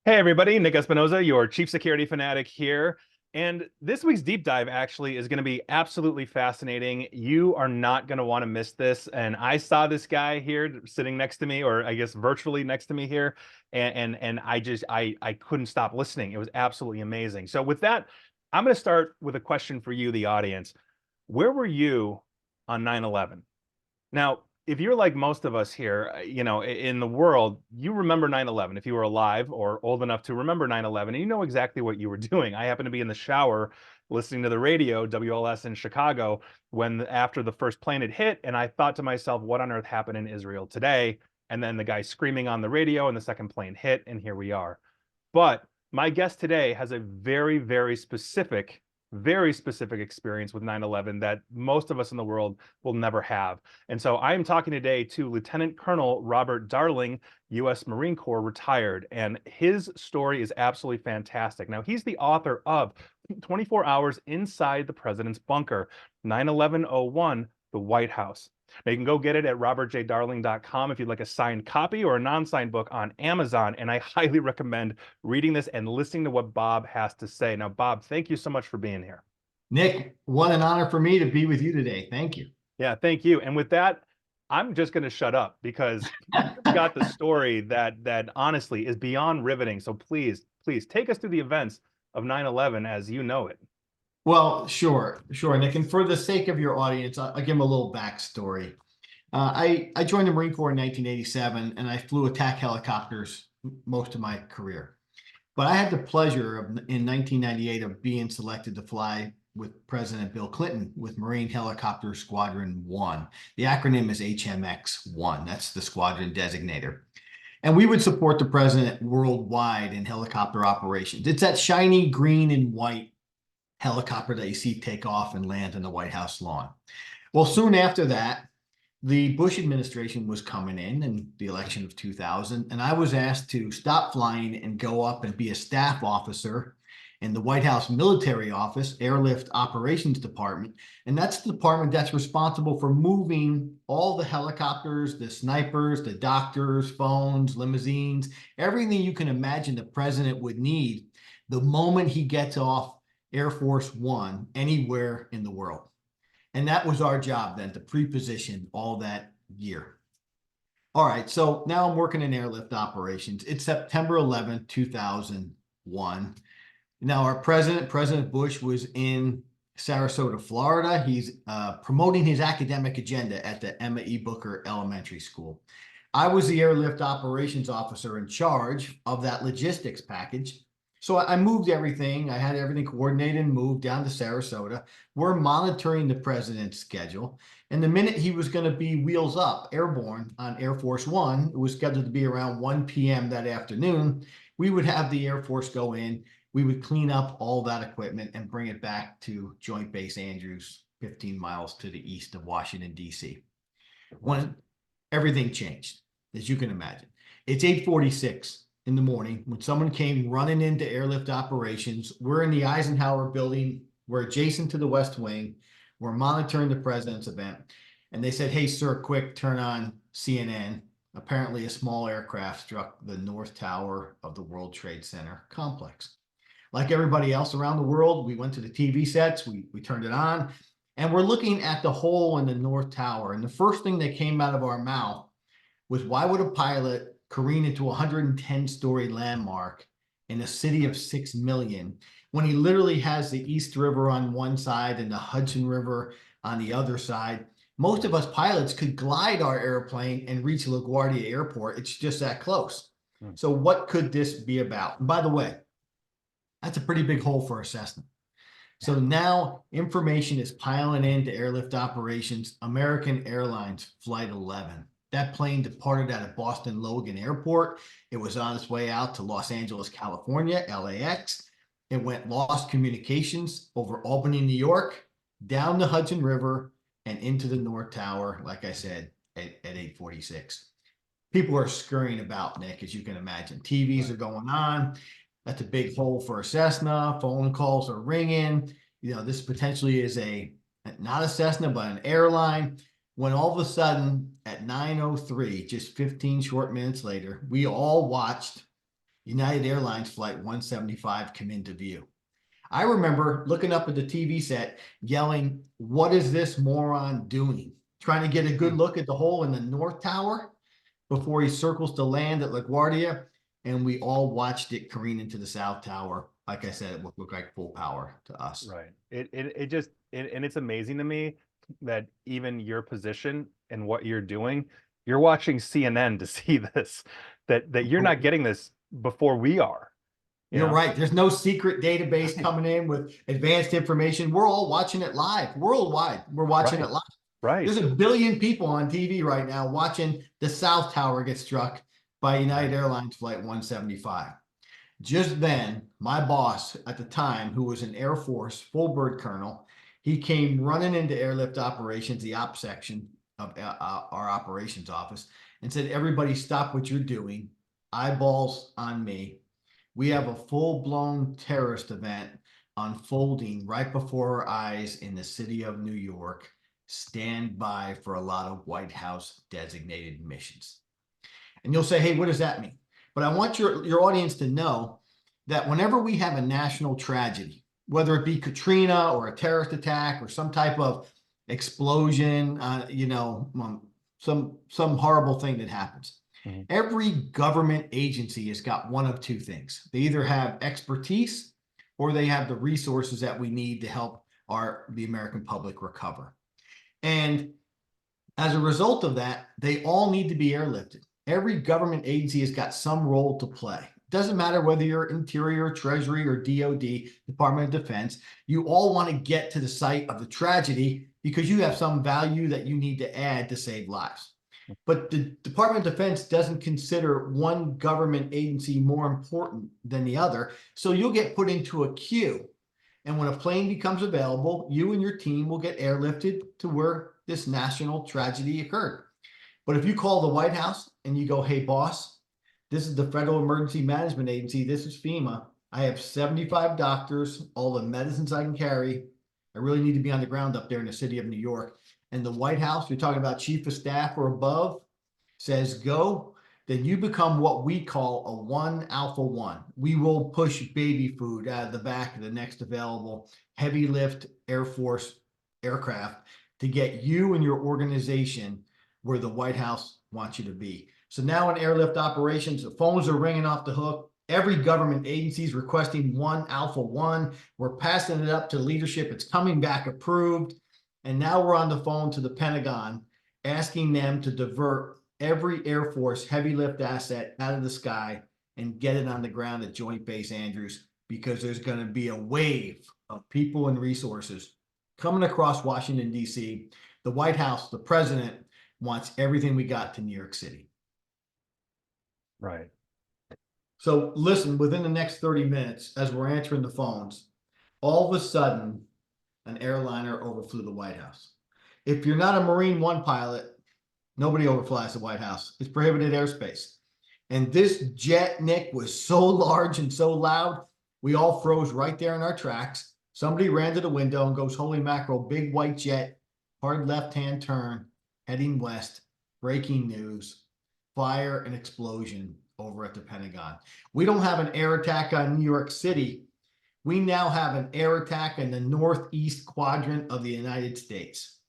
Hey everybody, Nick Espinoza, your chief security fanatic here. And this week's deep dive actually is going to be absolutely fascinating. You are not going to want to miss this. And I saw this guy here sitting next to me, or I guess virtually next to me here, and I couldn't stop listening. It was absolutely amazing. So with that, I'm going to start with a question for you, the audience. Where were you on 9/11? Now, if you're like most of us here, in the world, you remember 9/11 if you were alive or old enough to remember 9/11, and you know exactly what you were doing. I happen to be in the shower listening to the radio, WLS in Chicago, when after the first plane had hit, and I thought to myself, what on earth happened in Israel today? And then the guy screaming on the radio, and the second plane hit, and here we are. But my guest today has a very specific experience with 9/11 that most of us in the world will never have. And so I am talking today to Lieutenant Colonel Robert Darling, U.S. Marine Corps retired, and his story is absolutely fantastic. Now, he's the author of 24 Hours Inside the President's Bunker, 9/11/01, the White House. Now, you can go get it at robertjdarling.com if you'd like a signed copy or a non-signed book on Amazon, and I highly recommend reading this and listening to what Bob has to say. Now, Bob, thank you so much for being here. Nick, what an honor for me to be with you today. Thank you. Yeah, thank you. And with that, I'm just going to shut up because you've got the story that honestly is beyond riveting. So please take us through the events of 9/11 as you know it. Well, sure, Nick. And for the sake of your audience, I'll give them a little backstory. I joined the Marine Corps in 1987, and I flew attack helicopters most of my career. But I had the pleasure of, in 1998, of being selected to fly with President Bill Clinton with Marine Helicopter Squadron 1. The acronym is HMX-1. That's the squadron designator. And we would support the president worldwide in helicopter operations. It's that shiny green and white helicopter that you see take off and land on the White House lawn. Well, soon after that, the Bush administration was coming in the election of 2000, and I was asked to stop flying and go up and be a staff officer in the White House Military Office, Airlift Operations Department. And that's the department that's responsible for moving all the helicopters, the snipers, the doctors, phones, limousines, everything you can imagine the president would need the moment he gets off Air Force One anywhere in the world. And that was our job then, to pre-position all that gear. All right, so now I'm working in airlift operations. It's September 11th, 2001. Now our President Bush, was in Sarasota, Florida. He's promoting his academic agenda at the Emma E. Booker Elementary School. I was the airlift operations officer in charge of that logistics package. So I moved everything. I had everything coordinated and moved down to Sarasota. We're monitoring the president's schedule. And the minute he was going to be wheels up, airborne on Air Force One, it was scheduled to be around 1 p.m. that afternoon, we would have the Air Force go in. We would clean up all that equipment and bring it back to Joint Base Andrews, 15 miles to the east of Washington, D.C. When everything changed, as you can imagine. It's 8:46 in the morning when someone came running into airlift operations. We're in the Eisenhower building. We're adjacent to the West Wing. We're monitoring the president's event. And they said, "Hey, sir, quick, turn on CNN." Apparently, a small aircraft struck the North Tower of the World Trade Center complex. Like everybody else around the world, we went to the TV sets, we turned it on, and we're looking at the hole in the North Tower. And the first thing that came out of our mouth was, why would a pilot careen into a 110-story landmark in a city of 6 million when he literally has the East River on one side and the Hudson River on the other side? Most of us pilots could glide our airplane and reach LaGuardia Airport. It's just that close. So what could this be about? And by the way, that's a pretty big hole for a Cessna. So now information is piling into airlift operations. American Airlines Flight 11. That plane departed out of Boston Logan Airport. It was on its way out to Los Angeles, California, LAX. It went lost communications over Albany, New York, down the Hudson River, and into the North Tower, like I said, at 8:46. People are scurrying about, Nick, as you can imagine. TVs are going on. That's a big hole for a Cessna. Phone calls are ringing. This potentially is not a Cessna, but an airline. When all of a sudden at 9:03, just 15 short minutes later, we all watched United Airlines Flight 175 come into view. I remember looking up at the TV set, yelling, "What is this moron doing?" Trying to get a good Hmm. look at the hole in the North Tower before he circles to land at LaGuardia. And we all watched it careen into the South Tower. Like I said, it looked like full power to us. Right. It just and it's amazing to me that even your position and what you're doing, you're watching CNN to see this, that you're not getting this before we are, you You're know? right. There's no secret database coming in with advanced information. We're all watching it live worldwide. We're watching it Right. live. Right. There's a billion people on TV right now watching the South Tower get struck by United Right. Airlines Flight 175. Just then, my boss at the time, who was an Air Force full bird colonel, he came running into airlift operations, the op section of our operations office, and said, "Everybody stop what you're doing. Eyeballs on me. We have a full-blown terrorist event unfolding right before our eyes in the city of New York. Stand by for a lot of White House designated missions." And you'll say, "Hey, what does that mean?" But I want your audience to know that whenever we have a national tragedy, whether it be Katrina or a terrorist attack or some type of explosion, some horrible thing that happens, Mhm. every government agency has got one of two things. They either have expertise or they have the resources that we need to help the American public recover. And as a result of that, they all need to be airlifted. Every government agency has got some role to play. It doesn't matter whether you're Interior, Treasury, or DOD, Department of Defense, you all want to get to the site of the tragedy because you have some value that you need to add to save lives. But the Department of Defense doesn't consider one government agency more important than the other. So you'll get put into a queue. And when a plane becomes available, you and your team will get airlifted to where this national tragedy occurred. But if you call the White House and you go, "Hey, boss, this is the Federal Emergency Management Agency. This is FEMA. I have 75 doctors, all the medicines I can carry. I really need to be on the ground up there in the city of New York." And the White House, you're talking about chief of staff or above, says go, then you become what we call a 1 Alpha 1. We will push baby food out of the back of the next available heavy lift Air Force aircraft to get you and your organization where the White House wants you to be. So now in airlift operations, the phones are ringing off the hook. Every government agency is requesting 1 Alpha 1. We're passing it up to leadership. It's coming back approved. And now we're on the phone to the Pentagon asking them to divert every Air Force heavy lift asset out of the sky and get it on the ground at Joint Base Andrews, because there's going to be a wave of people and resources coming across Washington, D.C. The White House, the president, wants everything we got to New York City. Right. So listen, within the next 30 minutes, as we're answering the phones, all of a sudden, an airliner overflew the White House. If you're not a Marine One pilot, nobody overflies the White House. It's prohibited airspace. And this jet, Nick, was so large and so loud, we all froze right there in our tracks. Somebody ran to the window and goes, "Holy mackerel, big white jet, hard left-hand turn, heading west, breaking news, fire and explosion over at the Pentagon." We don't have an air attack on New York City. We now have an air attack in the northeast quadrant of the United States.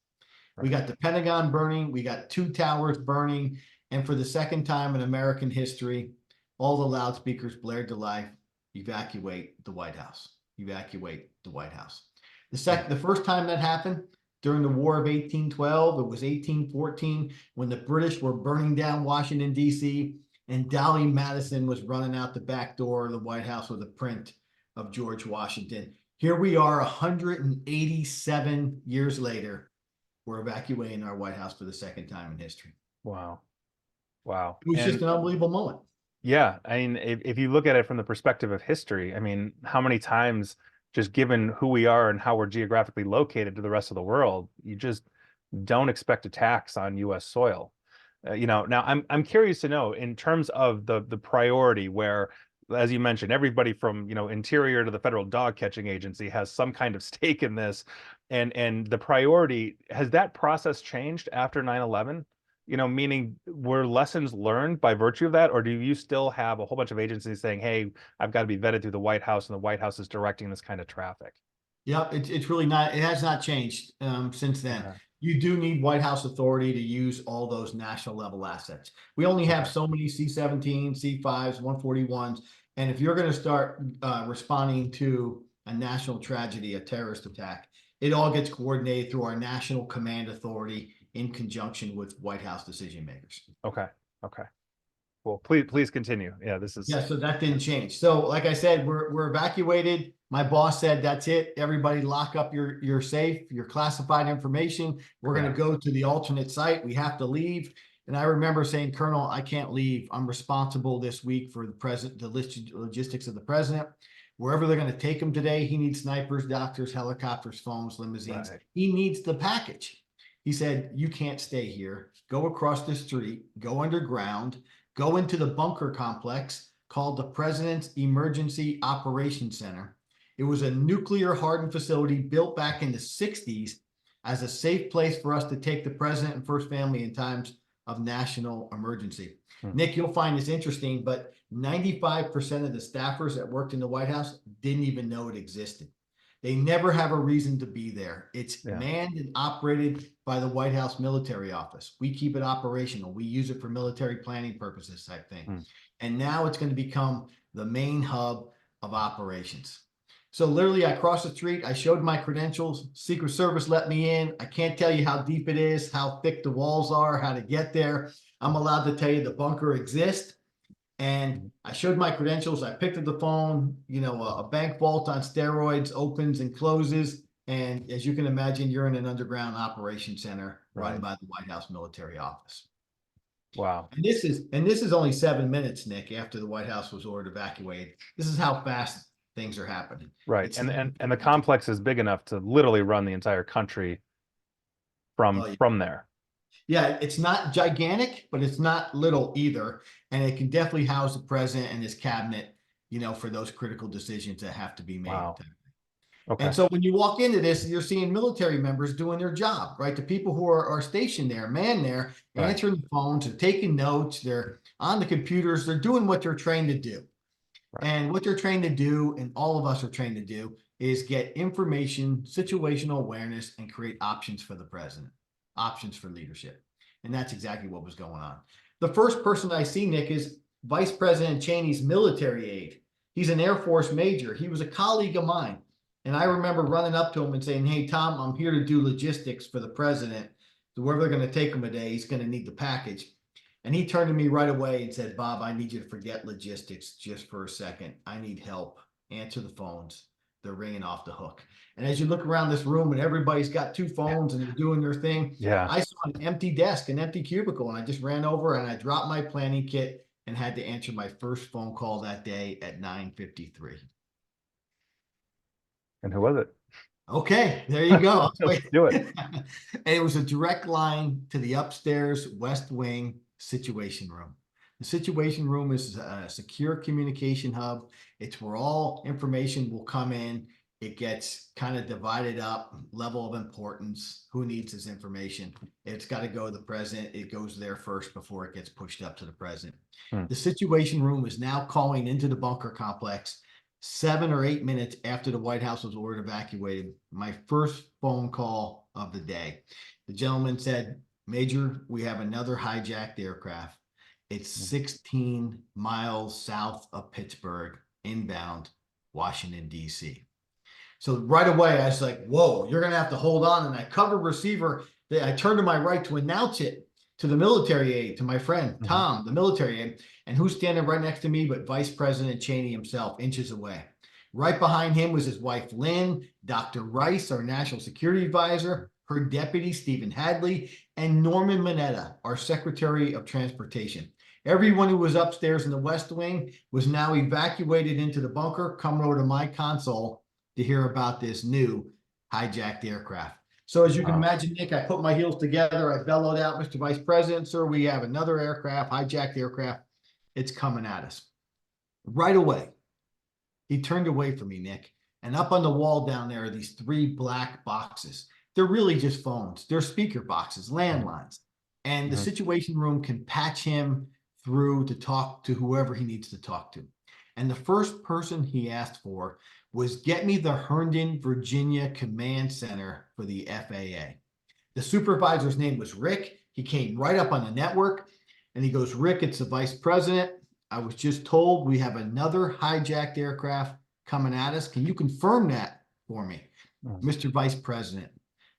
We Right. got the Pentagon burning. We got two towers burning. And for the second time in American history, all the loudspeakers blared to life: "Evacuate the White House. Evacuate the White House." Mm. The first time that happened during the War of 1812, it was 1814 when the British were burning down Washington, D.C., and Dolly Madison was running out the back door of the White House with a print of George Washington. Here we are 187 years later. We're evacuating our White House for the second time in history. Wow. Wow. It was just And an unbelievable moment. yeah, I mean, if you look at it from the perspective of history, I mean, how many times, just given who we are and how we're geographically located to the rest of the world, you just don't expect attacks on U.S. soil. Now I'm curious to know in terms of the priority where, as you mentioned, everybody from Interior to the Federal Dog Catching Agency has some kind of stake in this, and the priority, has that process changed after 9/11? meaning were lessons learned by virtue of that, or do you still have a whole bunch of agencies saying, hey, I've got to be vetted through the White House and the White House is directing this kind of traffic? Yeah, it's really not, it has not changed since then. Okay. You do need White House authority to use all those national level assets. We only have Okay. so many C-17, C-5s, 141s. And if you're going to start responding to a national tragedy, a terrorist attack, it all gets coordinated through our national command authority in conjunction with White House decision makers. Okay. Okay. Well, please continue. Yeah, this is Yeah, so that didn't change. So like I said, we're evacuated. My boss said, that's it. Everybody lock up your safe, your classified information. We're going to go to the alternate site. We have to leave. And I remember saying, Colonel, I can't leave. I'm responsible this week for the president, the logistics of the president. Wherever they're going to take him today, he needs snipers, doctors, helicopters, phones, limousines. right. He needs the package. He said, you can't stay here. Go across the street, go underground, go into the bunker complex called the President's Emergency Operations Center. It was a nuclear hardened facility built back in the 60s as a safe place for us to take the president and first family in times of national emergency. Nick, you'll find this interesting, but 95% of the staffers that worked in the White House didn't even know it existed. They never have a reason to be there. It's manned and operated by the White House military office. We keep it operational. We use it for military planning purposes type thing. And now it's going to become the main hub of operations. So literally I crossed the street. I showed my credentials. Secret Service let me in. I can't tell you how deep it is, how thick the walls are, how to get there. I'm allowed to tell you the bunker exists. And I showed my credentials. I picked up the phone, a bank vault on steroids opens and closes. And as you can imagine, you're in an underground operation center run by the White House military office. Wow. And this is only 7 minutes, Nick, after the White House was ordered evacuated. This is how fast things are happening. Right. And the complex is big enough to literally run the entire country from there. Yeah, it's not gigantic, but it's not little either. And it can definitely house the president and his cabinet, for those critical decisions that have to be made. Wow. Okay. And so when you walk into this, you're seeing military members doing their job, right? The people who are stationed there, manned there, answering the phones, they're taking notes, they're on the computers, they're doing what they're trained to do. And what they're trained to do, and all of us are trained to do, is get information, situational awareness, and create options for the president, options for leadership. And that's exactly what was going on. The first person I see, Nick, is Vice President Cheney's military aide. He's an Air Force major. He was a colleague of mine. And I remember running up to him and saying, hey, Tom, I'm here to do logistics for the president. So wherever they're going to take him today, he's going to need the package. And he turned to me right away and said, Bob, I need you to forget logistics just for a second. I need help. Answer the phones. They're ringing off the hook. And as you look around this room and everybody's got two phones and they're doing their thing, I saw an empty desk, an empty cubicle, and I just ran over and I dropped my planning kit and had to answer my first phone call that day at 9:53. And who was it? Okay, there you go. Let's do it. And it was a direct line to the upstairs West Wing situation room. The situation room is a secure communication hub. It's where all information will come in. It gets kind of divided up, level of importance, who needs this information. It's got to go to the president. It goes there first before it gets pushed up to the president. The situation room is now calling into the bunker complex 7 or 8 minutes after the White House was ordered evacuated. My first phone call of the day. The gentleman said, Major, we have another hijacked aircraft. It's 16 miles south of Pittsburgh, inbound Washington, D.C. So right away, I was like, whoa, you're going to have to hold on. And I covered receiver. I turned to my right to announce it to the military aide, to my friend, Tom, the military aide. And who's standing right next to me but Vice President Cheney himself, inches away. Right behind him was his wife, Lynn, Dr. Rice, our national security advisor, her deputy, Stephen Hadley, and Norman Mineta, our Secretary of Transportation. Everyone who was upstairs in the West Wing was now evacuated into the bunker, come over to my console to hear about this new hijacked aircraft. So as you can imagine, Nick, I put my heels together. I bellowed out, Mr. Vice President, sir, we have another aircraft, hijacked aircraft. It's coming at us. Right away, he turned away from me, Nick. And up on the wall down there are these 3 black boxes. They're really just phones. They're speaker boxes, landlines. and the Situation Room can patch him through to talk to whoever he needs to talk to. And the first person he asked for was, get me the Herndon, Virginia Command Center for the FAA. The supervisor's name was Rick. He came right up on the network and he goes, Rick, it's the vice president. I was just told we have another hijacked aircraft coming at us. Can you confirm that for me? Mr. Vice President,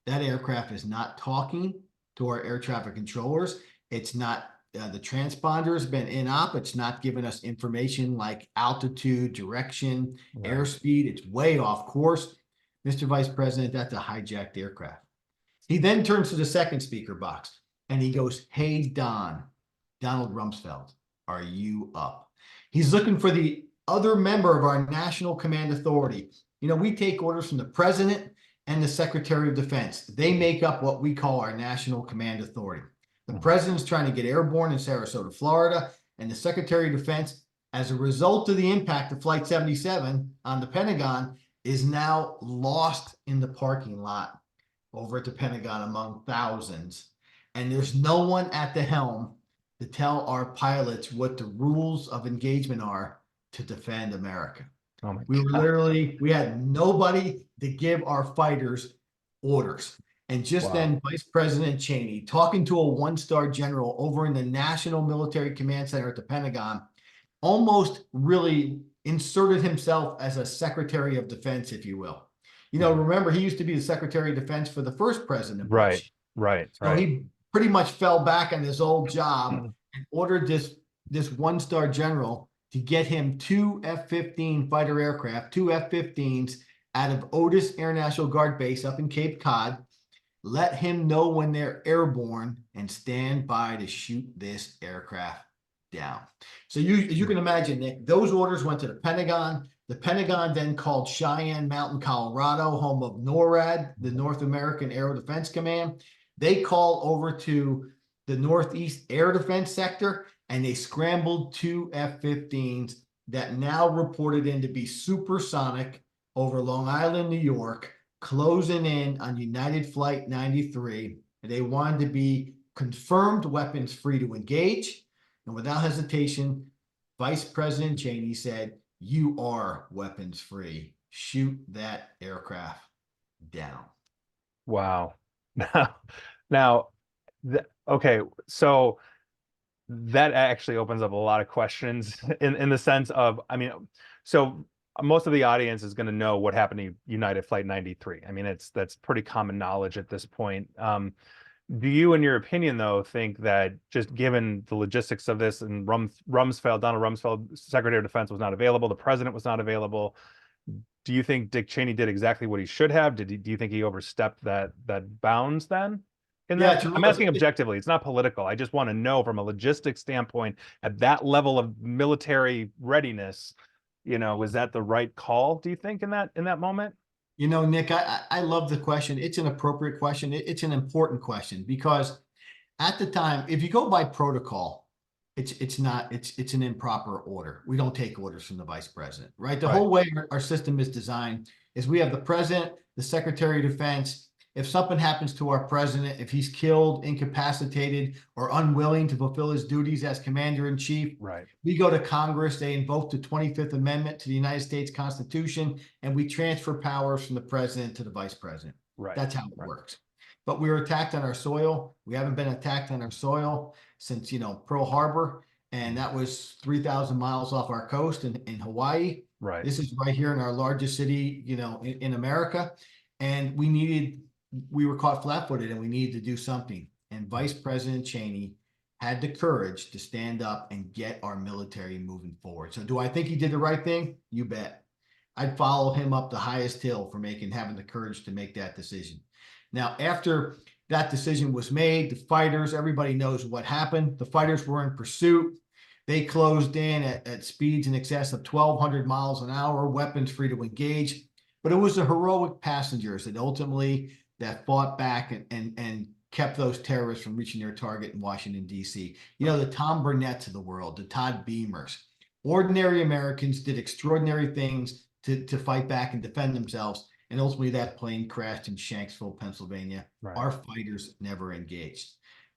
that aircraft is not talking to our air traffic controllers. It's not, the transponder has been in-op. It's not giving us information like altitude, direction, airspeed. It's way off course. Mr. Vice President, that's a hijacked aircraft. He then turns to the second speaker box and he goes, hey, Donald Rumsfeld, are you up? He's looking for the other member of our National Command Authority. You know, we take orders from the President and the Secretary of Defense. They make up what we call our National Command Authority. The President's trying to get airborne in Sarasota, Florida, and the Secretary of Defense, as a result of the impact of Flight 77 on the Pentagon, is now lost in the parking lot over at the Pentagon among thousands. And there's no one at the helm to tell our pilots what the rules of engagement are to defend America. Oh my We were God. literally, we had nobody to give our fighters orders. And just then, Vice President Cheney, talking to a one-star general over in the National Military Command Center at the Pentagon, almost really inserted himself as a Secretary of Defense, if you will. You know, remember, he used to be the Secretary of Defense for the first President Bush. So he pretty much fell back on his old job and ordered this one-star general to get him two F-15 fighter aircraft, two F-15s out of Otis Air National Guard Base up in Cape Cod. Let him know when they're airborne and stand by to shoot this aircraft down. So you can imagine, Nick, those orders went to the Pentagon. The Pentagon then called Cheyenne Mountain, Colorado, home of NORAD, the North American Air Defense Command. They call over to the Northeast Air Defense Sector, and they scrambled two F-15s that now reported in to be supersonic over Long Island, New York, closing in on United Flight 93. And they wanted to be confirmed weapons free to engage. And without hesitation, Vice President Cheney said, you are weapons free. Shoot that aircraft down. Wow. Now, okay, so that actually opens up a lot of questions in the sense of, I mean, so most of the audience is going to know what happened to United Flight 93. I mean, that's pretty common knowledge at this point. Do you, in your opinion, though, think that just given the logistics of this and Donald Rumsfeld, Secretary of Defense, was not available, the president was not available, do you think Dick Cheney did exactly what he should have? Do you think he overstepped that bounds then? I'm asking objectively. It's not political. I just want to know from a logistics standpoint, at that level of military readiness, you know, was that the right call, do you think, in that moment? You know, Nick, I love the question. It's an appropriate question. It's an important question because at the time, if you go by protocol, it's an improper order. We don't take orders from the vice president, right? The whole way our system is designed is we have the president, the Secretary of Defense. If something happens to our president, if he's killed, incapacitated, or unwilling to fulfill his duties as commander-in-chief, we go to Congress, they invoke the 25th Amendment to the United States Constitution, and we transfer powers from the president to the vice president. That's how it works. But we were attacked on our soil. We haven't been attacked on our soil since, you know, Pearl Harbor, and that was 3,000 miles off our coast in Hawaii. This is right here in our largest city, you know, in America, and we were caught flat-footed and we needed to do something. And Vice President Cheney had the courage to stand up and get our military moving forward. So do I think he did the right thing? You bet. I'd follow him up the highest hill for having the courage to make that decision. Now, after that decision was made, the fighters, everybody knows what happened. The fighters were in pursuit. They closed in at speeds in excess of 1,200 miles an hour, weapons free to engage. But it was the heroic passengers that fought back and kept those terrorists from reaching their target in Washington, D.C. You know, the Tom Burnett's of the world, the Todd Beamers. Ordinary Americans did extraordinary things to fight back and defend themselves. And ultimately, that plane crashed in Shanksville, Pennsylvania. Our fighters never engaged.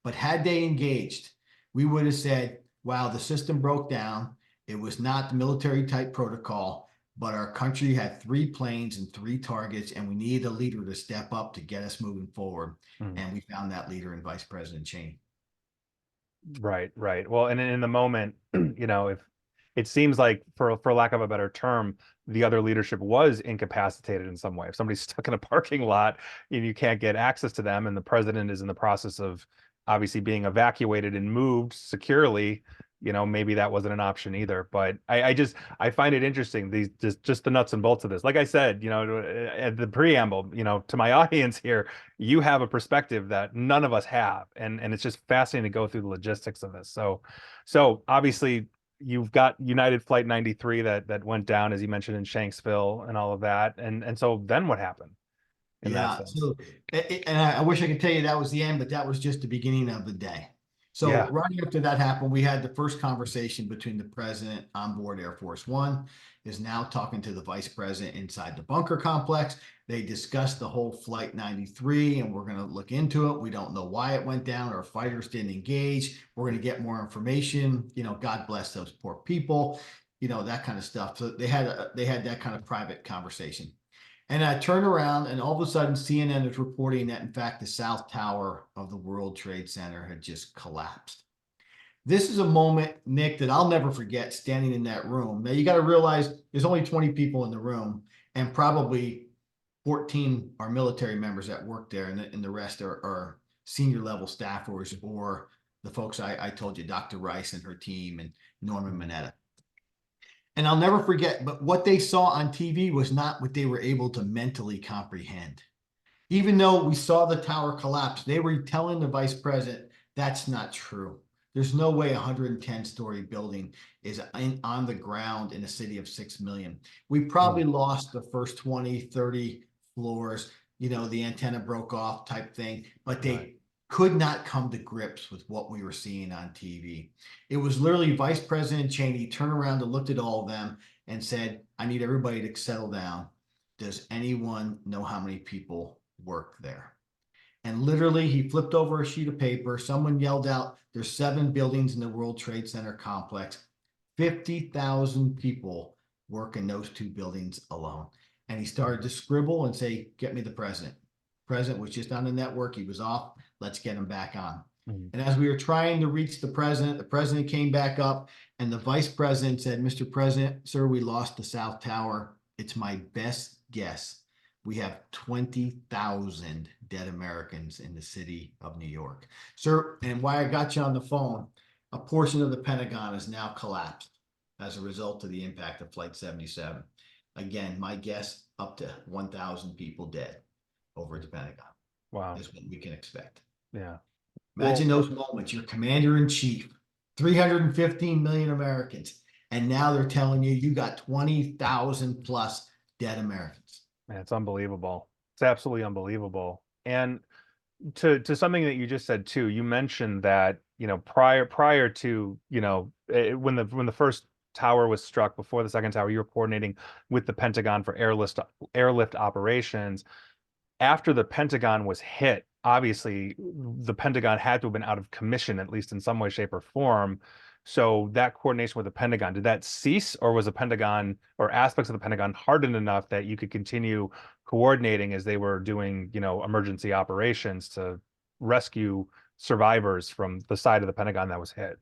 But had they engaged, we would have said, wow, the system broke down. It was not the military type protocol, but our country had 3 planes and 3 targets, and we needed a leader to step up to get us moving forward. Mhm. And we found that leader in Vice President Cheney. Right, right. Well, and in the moment, if it seems like, for lack of a better term, the other leadership was incapacitated in some way. If somebody's stuck in a parking lot and you can't get access to them, and the president is in the process of obviously being evacuated and moved securely, maybe that wasn't an option either. But I find it interesting, these just the nuts and bolts of this. Like I said, at the preamble, to my audience here, you have a perspective that none of us have, and it's just fascinating to go through the logistics of this. So obviously you've got United Flight 93 that went down, as you mentioned, in Shanksville and all of that, and so then what happened in that Yeah. sense? So, and I wish I could tell you that was the end, but that was just the beginning of the day. So Yeah. right after that happened, we had the first conversation between the president on board Air Force One, is now talking to the vice president inside the bunker complex. They discussed the whole Flight 93, and we're going to look into it. We don't know why it went down. Our fighters didn't engage. We're going to get more information. God bless those poor people. That kind of stuff. So they had that kind of private conversation. And I turn around, and all of a sudden, CNN is reporting that, in fact, the South Tower of the World Trade Center had just collapsed. This is a moment, Nick, that I'll never forget, standing in that room. Now, you got to realize there's only 20 people in the room, and probably 14 are military members that work there, and the rest are senior level staffers, or the folks I told you, Dr. Rice and her team, and Norman Mhm. Mineta. And I'll never forget, but what they saw on TV was not what they were able to mentally comprehend. Even though we saw the tower collapse, they were telling the vice president that's not true. There's no way a 110-story building is on the ground in a city of 6 million. We Mhm. probably lost the first 20, 30 floors, the antenna broke off type thing, but Right. they could not come to grips with what we were seeing on TV. It was literally Vice President Cheney turned around and looked at all of them and said, I need everybody to settle down. Does anyone know how many people work there? And literally, he flipped over a sheet of paper. Someone yelled out, there's 7 buildings in the World Trade Center complex. 50,000 people work in those 2 buildings alone. And he started to scribble and say, get me the president. President was just on the network. He was off. Let's get him back on. Mhm. And as we were trying to reach the president came back up, and the vice president said, Mr. President, sir, we lost the South Tower. It's my best guess. We have 20,000 dead Americans in the city of New York. Sir, and why I got you on the phone, a portion of the Pentagon has now collapsed as a result of the impact of Flight 77. Again, my guess, up to 1,000 people dead over at the Pentagon Wow. is what we can expect. Yeah. Imagine Well, those moments. You're commander in chief, 315 million Americans, and now they're telling you you got 20,000 plus dead Americans. man, it's unbelievable. It's absolutely unbelievable. And to something that you just said too, you mentioned that, prior to, when the first tower was struck, before the second tower, you were coordinating with the Pentagon for airlift operations. After the Pentagon was hit, obviously the Pentagon had to have been out of commission, at least in some way, shape, or form. So that coordination with the Pentagon, did that cease, or was the Pentagon, or aspects of the Pentagon, hardened enough that you could continue coordinating as they were doing, emergency operations to rescue survivors from the side of the Pentagon that was hit?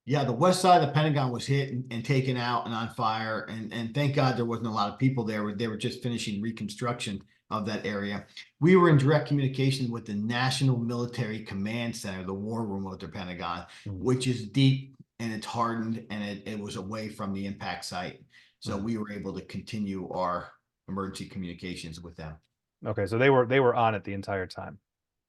Yeah, the west side of the Pentagon was hit and taken out and on fire. And thank God there wasn't a lot of people there. They were just finishing reconstruction of that area. We were in direct communication with the National Military Command Center, the war room of the Pentagon, Mhm. which is deep and it's hardened and it was away from the impact site. So Mhm. we were able to continue our emergency communications with them. Okay, so they were on it the entire time.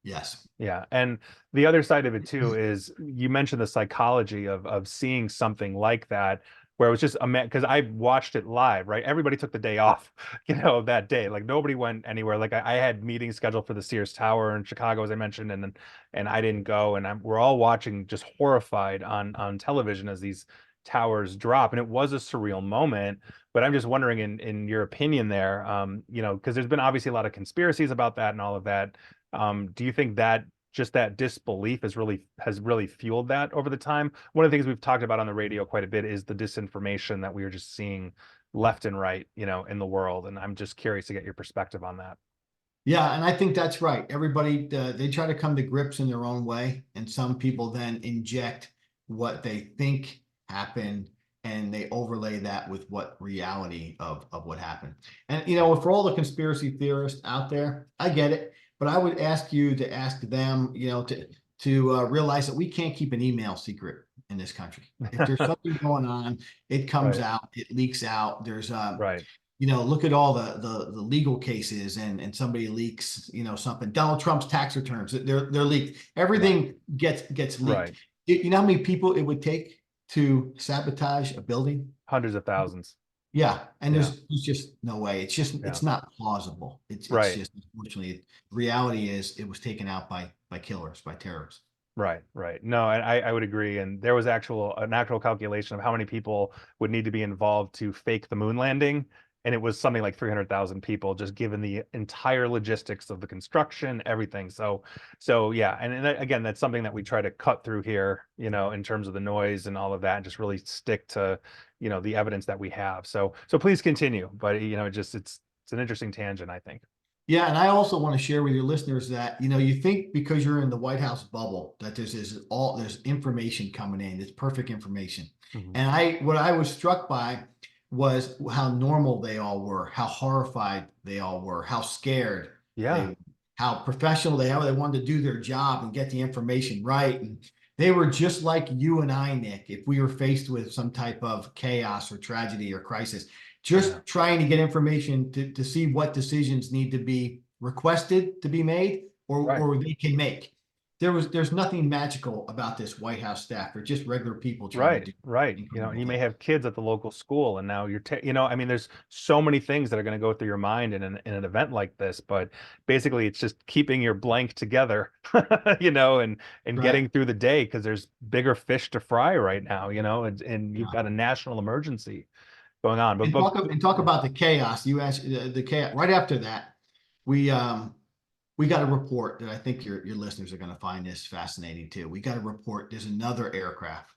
Yes. Yeah, and the other side of it too is, you mentioned the psychology of seeing something like that, where it was just a man, because I watched it live, right? Everybody took the day off, that day. Like nobody went anywhere. Like I had meetings scheduled for the Sears Tower in Chicago, as I mentioned, and I didn't go, and we're all watching, just horrified on television as these towers drop, and it was a surreal moment. But I'm just wondering, in your opinion there, because there's been obviously a lot of conspiracies about that and all of that. Do you think that just that disbelief has really fueled that over the time. One of the things we've talked about on the radio quite a bit is the disinformation that we are just seeing left and right, in the world. And I'm just curious to get your perspective on that. Yeah, and I think that's right. Everybody, they try to come to grips in their own way, and some people then inject what they think happened, and they overlay that with what reality of what happened. And for all the conspiracy theorists out there, I get it, but I would ask you to ask them, to realize that we can't keep an email secret in this country. If there's something going on, it comes Right, out, it leaks out. There's right, look at all the legal cases, and somebody leaks, something. Donald Trump's tax returns, they're leaked. right, Everything gets leaked. right. You know how many people it would take to sabotage a building? Hundreds of thousands. Yeah, and Yeah, there's just no way. yeah. It's not plausible. It's Right. just, unfortunately, reality is it was taken out by killers, by terrorists. Right, right. No, and I would agree. And there was an actual calculation of how many people would need to be involved to fake the moon landing. And it was something like 300,000 people, just given the entire logistics of the construction, everything. So yeah. And again, that's something that we try to cut through here, in terms of the noise and all of that, and just really stick to, the evidence that we have. So please continue. But, it's an interesting tangent, I think. Yeah, and I also want to share with your listeners that you think because you're in the White House bubble that there's information coming in, it's perfect information. Mhm. And what I was struck by was how normal they all were, how horrified they all were, how scared Yeah, they, how professional they wanted to do their job and get the information right. And they were just like you and I, Nick, if we were faced with some type of chaos or tragedy or crisis, yeah. just trying to get information to see what decisions need to be requested to be made, Right. or they can make. There's nothing magical about this White House staff. They're just regular people trying to Right, do right. incredible You may things. have kids at the local school, and now I mean, there's so many things that are going to go through your mind in an event like this. But basically, it's just keeping your blank together, and Right. getting through the day because there's bigger fish to fry right now, and you've Yeah. got a national emergency going on. But And talk yeah. about the chaos. You asked the chaos. Right after that, we um we got a report that I think your listeners are going to find this fascinating too. We got a report. There's another aircraft.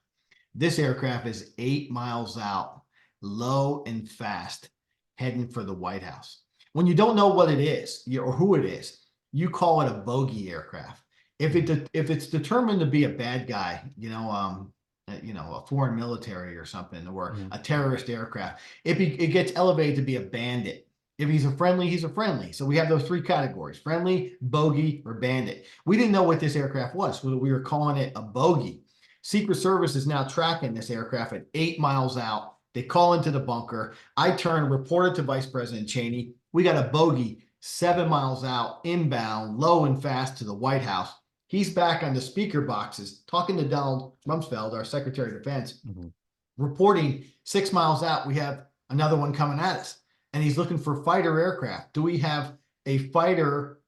This aircraft is 8 miles out, low and fast, heading for the White House. When you don't know what it is or who it is, you call it a bogey aircraft. If it's determined to be a bad guy, a foreign military or something, or Mhm. a terrorist aircraft, it gets elevated to be a bandit. If he's a friendly, he's a friendly. So we have those three categories: friendly, bogey, or bandit. We didn't know what this aircraft was. We were calling it a bogey. Secret Service is now tracking this aircraft at 8 miles out. They call into the bunker. I turn, reported to Vice President Cheney. We got a bogey 7 miles out, inbound, low and fast to the White House. He's back on the speaker boxes talking to Donald Rumsfeld, our Secretary of Defense, Mhm. reporting 6 miles out. We have another one coming at us, and he's looking for fighter aircraft. Do we have a fighter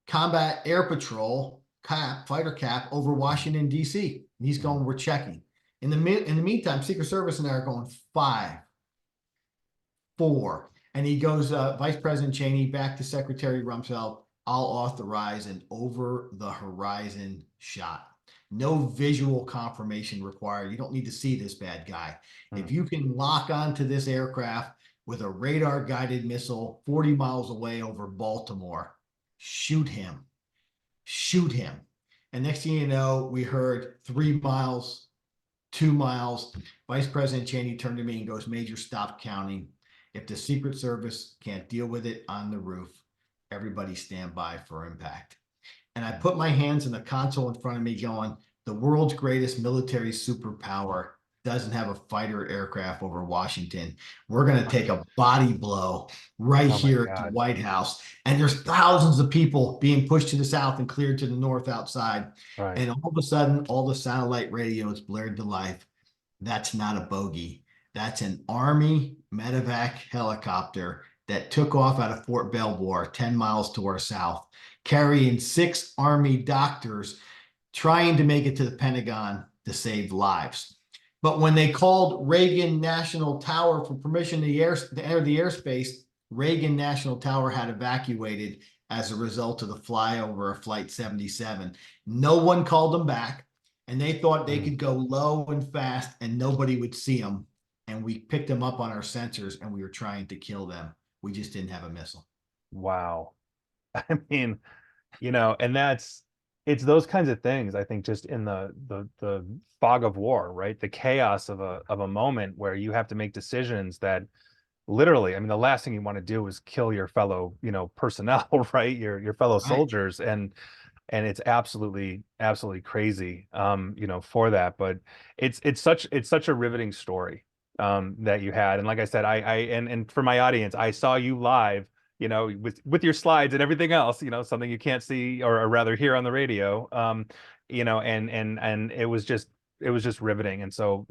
combat air patrol fighter cap over Washington, D.C.? And he's Mhm. going, we're checking. In the meantime, Secret Service and I are going 5, 4. And he goes, Vice President Cheney back to Secretary Rumsfeld, I'll authorize an over the horizon shot. No visual confirmation required. You don't need to see this bad guy. If Mhm. you can lock onto this aircraft with a radar guided missile 40 miles away over Baltimore, shoot him. Shoot him. And next thing you know, we heard 3 miles, 2 miles. Vice President Cheney turned to me and goes, Major, stop counting. If the Secret Service can't deal with it on the roof, everybody stand by for impact. And I put my hands in the console in front of me going, the world's greatest military superpower doesn't have a fighter aircraft over Washington. We're going to take a body blow right Oh my here at the God. White House. And there's thousands of people being pushed to the south and cleared to the north outside. Right. And all of a sudden, all the satellite radios blared to life. That's not a bogey. That's an Army medevac helicopter that took off out of Fort Belvoir, 10 miles to our south, carrying 6 Army doctors trying to make it to the Pentagon to save lives. But when they called Reagan National Tower for permission to enter the airspace, Reagan National Tower had evacuated as a result of the flyover of Flight 77. No one called them back, and they thought they Mm. could go low and fast and nobody would see them. And we picked them up on our sensors and we were trying to kill them. We just didn't have a missile. Wow. I mean, and it's those kinds of things, I think, just in the fog of war, right? The chaos of a moment where you have to make decisions that literally, I mean, the last thing you want to do is kill your fellow, personnel, right? Your fellow Right. soldiers. And it's absolutely crazy, for that. But it's such a riveting story, that you had. And like I said, and for my audience, I saw you live, with your slides and everything else, something you can't see, or rather hear on the radio. And it was just riveting. And so,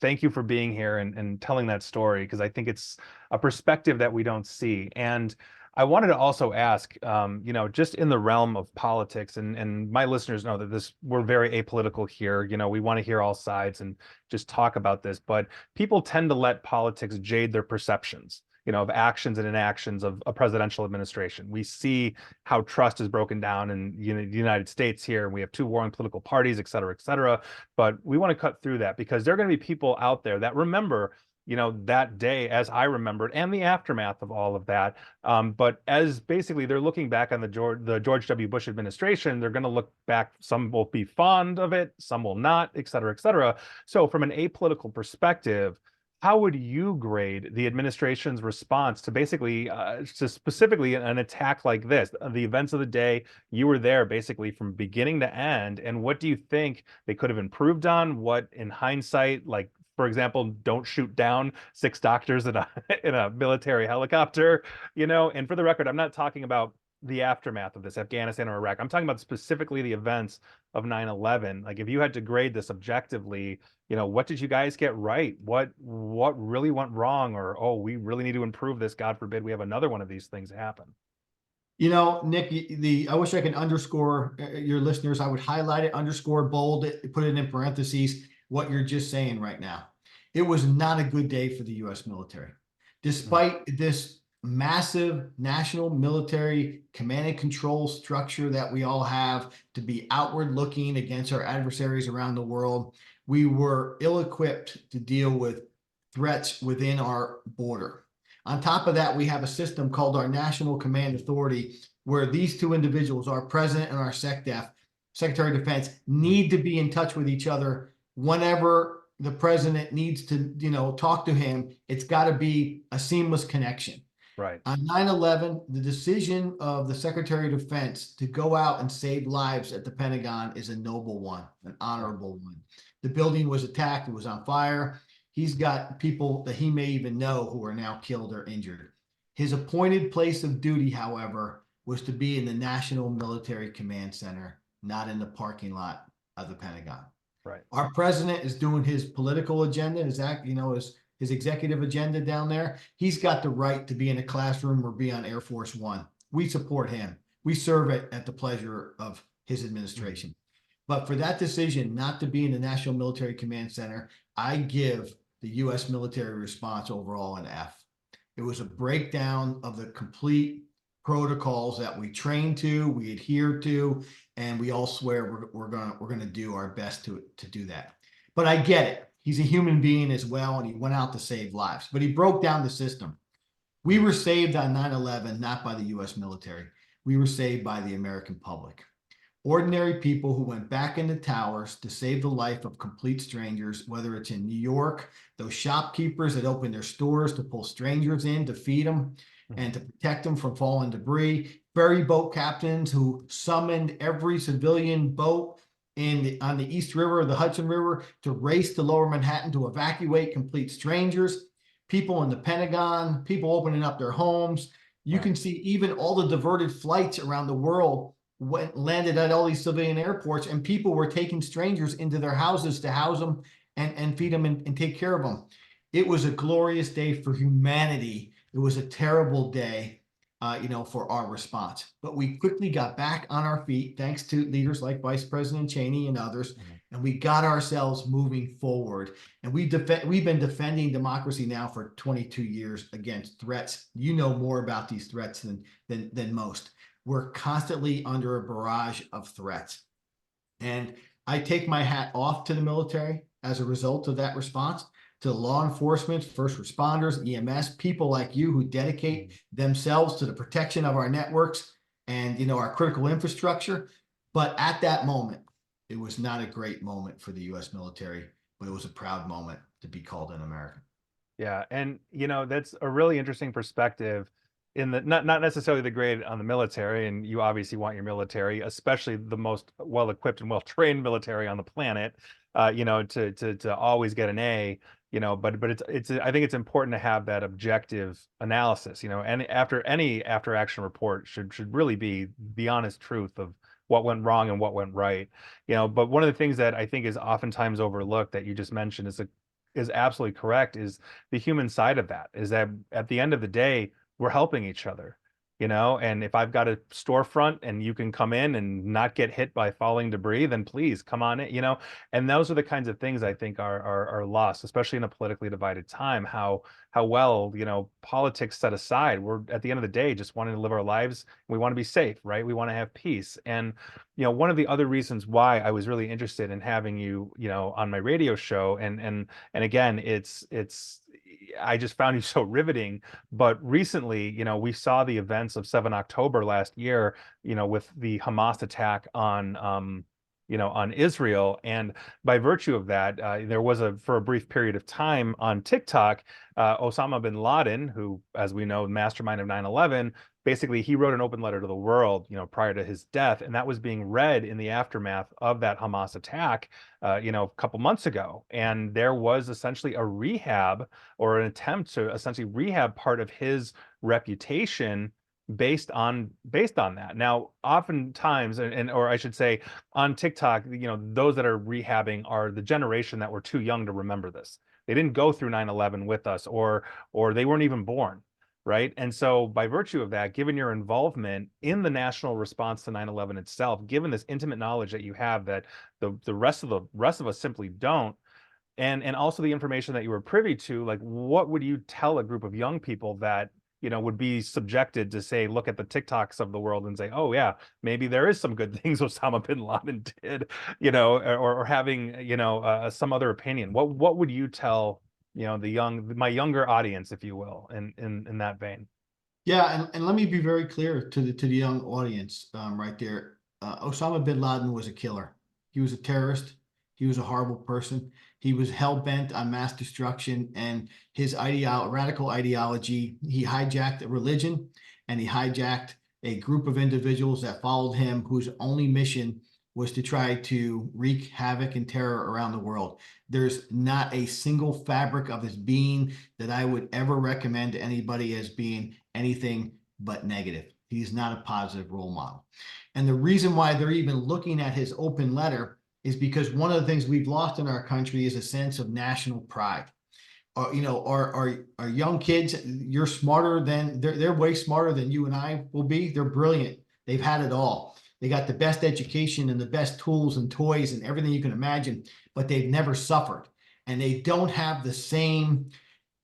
thank you for being here and telling that story, because I think it's a perspective that we don't see. And I wanted to also ask, just in the realm of politics, and my listeners know that we're very apolitical here. We want to hear all sides and just talk about this, but people tend to let politics jade their perceptions, of actions and inactions of a presidential administration. We see how trust is broken down in the United States here, and we have two warring political parties, et cetera, et cetera. But we want to cut through that, because there are going to be people out there that remember, that day as I remembered, and the aftermath of all of that. But as basically they're looking back on the George W. Bush administration, they're going to look back. Some will be fond of it, some will not, et cetera, et cetera. So from an apolitical perspective, how would you grade the administration's response to basically, to specifically an attack like this, the events of the day? You were there basically from beginning to end. And what do you think they could have improved on? What, in hindsight, like, for example, don't shoot down six doctors in a in a military helicopter, And for the record, I'm not talking about the aftermath of this, Afghanistan or Iraq. I'm talking about specifically the events of 9/11. Like, if you had to grade this objectively, what did you guys get right? What really went wrong? Or, oh, we really need to improve this. God forbid we have another one of these things happen. Nick, I wish I could underscore your listeners. I would highlight it, underscore, bold it, put it in parentheses, what you're just saying right now. It was not a good day for the U.S. military. Mm. Despite this massive national military command and control structure that we all have to be outward looking against our adversaries around the world, we were ill-equipped to deal with threats within our border. On top of that, we have a system called our National Command Authority, where these two individuals, our president and our SecDef, Secretary of Defense, need to be in touch with each other whenever the president needs to, talk to him. It's got to be a seamless connection. Right. On 9/11, the decision of the Secretary of Defense to go out and save lives at the Pentagon is a noble one, an honorable one. The building was attacked, it was on fire. He's got people that he may even know who are now killed or injured. His appointed place of duty, however, was to be in the National Military Command Center, not in the parking lot of the Pentagon. Right. Our president is doing his political agenda, his executive agenda down there. He's got the right to be in a classroom or be on Air Force One. We support him. We serve it at the pleasure of his administration. But for that decision not to be in the National Military Command Center, I give the U.S. military response overall an F. It was a breakdown of the complete protocols that we train to, we adhere to, and we all swear we're gonna do our best to do that. But I get it. He's a human being as well, and he went out to save lives. But he broke down the system. We were saved on 9/11 not by the U.S. military. We were saved by the American public. Ordinary people who went back into towers to save the life of complete strangers, whether it's in New York, those shopkeepers that opened their stores to pull strangers in to feed them and to protect them from falling debris, ferry boat captains who summoned every civilian boat on the East River or the Hudson River to race to Lower Manhattan to evacuate complete strangers, people in the Pentagon, people opening up their homes. You can see even all the diverted flights around the world landed at all these civilian airports, and people were taking strangers into their houses to house them and feed them and take care of them. It was a glorious day for humanity. It was a terrible day, for our response. But we quickly got back on our feet, thanks to leaders like Vice President Cheney and others, and we got ourselves moving forward. And we've been defending democracy now for 22 years against threats. You know more about these threats than most. we're constantly under a barrage of threats. And I take my hat off to the military as a result of that response, to law enforcement, first responders, EMS, people like you who dedicate themselves to the protection of our networks and, our critical infrastructure. But at that moment, it was not a great moment for the U.S. military, but it was a proud moment to be called an American. Yeah, and that's a really interesting perspective in the not necessarily the grade on the military, and you obviously want your military, especially the most well-equipped and well-trained military on the planet, to always get an A, but it's I think it's important to have that objective analysis, and after any after action report should really be the honest truth of what went wrong and what went right. But one of the things that I think is oftentimes overlooked that you just mentioned is absolutely correct, is the human side of that, is that at the end of the day, we're helping each other, and if I've got a storefront and you can come in and not get hit by falling debris, then please come on in, and those are the kinds of things I think are lost, especially in a politically divided time, how well, politics set aside, we're at the end of the day just wanting to live our lives. We want to be safe, right? We want to have peace. And one of the other reasons why I was really interested in having you, on my radio show, and again, it's I just found you so riveting. But recently, we saw the events of 7 October last year, with the Hamas attack on Israel. And by virtue of that, there was for a brief period of time on TikTok, Osama bin Laden, who, as we know, mastermind of 9/11, basically he wrote an open letter to the world, prior to his death, and that was being read in the aftermath of that Hamas attack, a couple months ago. And there was essentially a rehab, or an attempt to essentially rehab part of his reputation based on that. Now, oftentimes, or I should say, on TikTok, those that are rehabbing are the generation that were too young to remember this. They didn't go through 9/11 with us, or they weren't even born, right? And so by virtue of that, given your involvement in the national response to 9/11 itself, given this intimate knowledge that you have that the rest of us simply don't, and also the information that you were privy to, like, what would you tell a group of young people that would be subjected to, say, look at the TikToks of the world and say, oh yeah, maybe there is some good things Osama bin Laden did, or having some other opinion? What would you tell my younger audience, if you will, in that vein? Yeah, and let me be very clear to the young audience, right there. Osama bin Laden was a killer. He was a terrorist. He was a horrible person. He was hell bent on mass destruction, and his radical ideology. He hijacked a religion, and he hijacked a group of individuals that followed him, whose only mission was to try to wreak havoc and terror around the world. There's not a single fabric of his being that I would ever recommend to anybody as being anything but negative. He's not a positive role model. And the reason why they're even looking at his open letter is because one of the things we've lost in our country is a sense of national pride. Our young kids, you're smarter than they're way smarter than you and I will be. They're brilliant. They've had it all. They got the best education and the best tools and toys and everything you can imagine, but they've never suffered. And they don't have the same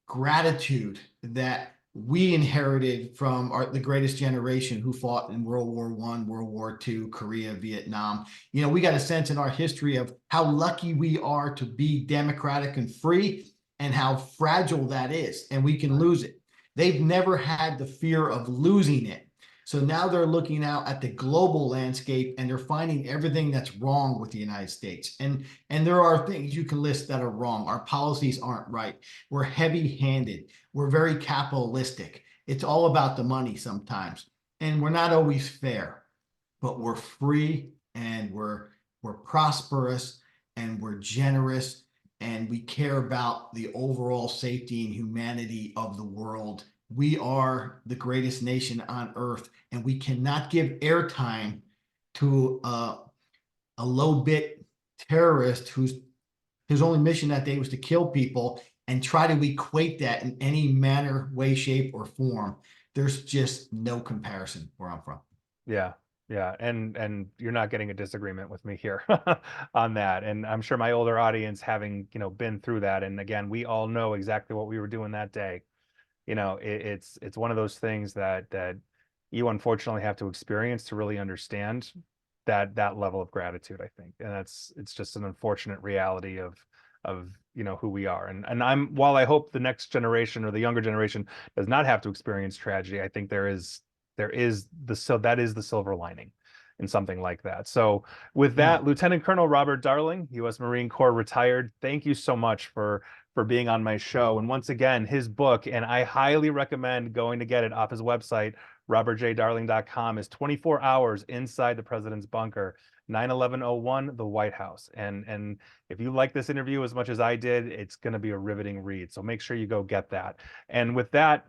gratitude that we inherited from the greatest generation who fought in World War I, World War II, Korea, Vietnam. We got a sense in our history of how lucky we are to be democratic and free, and how fragile that is, and we can lose it. They've never had the fear of losing it. So now they're looking out at the global landscape, and they're finding everything that's wrong with the United States. And there are things you can list that are wrong. Our policies aren't right. We're heavy-handed. We're very capitalistic. It's all about the money sometimes. And we're not always fair, but we're free, and we're prosperous, and we're generous, and we care about the overall safety and humanity of the world. We are the greatest nation on earth, and we cannot give airtime to a low bit terrorist whose only mission that day was to kill people, and try to equate that in any manner, way, shape, or form. There's just no comparison where I'm from. Yeah. Yeah, and you're not getting a disagreement with me here on that. And I'm sure my older audience, having been through that, and again, we all know exactly what we were doing that day. It's one of those things that you unfortunately have to experience to really understand that level of gratitude, I think. And it's just an unfortunate reality of who we are. And while I hope the next generation or the younger generation does not have to experience tragedy, I think that is the silver lining in something like that. So with Yeah. that, Lieutenant Colonel Robert Darling, U.S. Marine Corps retired, thank you so much for being on my show. And once again, his book, and I highly recommend going to get it off his website, robertjdarling.com, is 24 hours inside the president's bunker, 9/11/01, the White House. And if you like this interview as much as I did, it's going to be a riveting read. So make sure you go get that. And with that,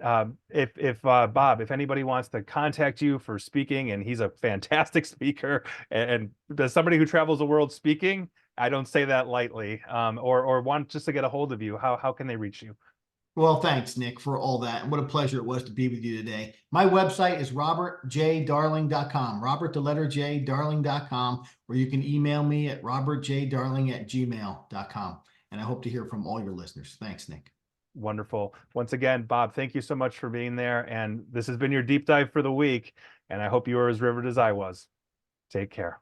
if Bob, if anybody wants to contact you for speaking, and he's a fantastic speaker, and as somebody who travels the world speaking, I don't say that lightly, or want just to get a hold of you, how can they reach you? Well, thanks, Nick, for all that. And what a pleasure it was to be with you today. My website is robertjdarling.com, Robert, the letter J, darling.com, or you can email me at robertjdarling@gmail.com. And I hope to hear from all your listeners. Thanks, Nick. Wonderful. Once again, Bob, thank you so much for being there. And this has been your deep dive for the week. And I hope you were as riveted as I was. Take care.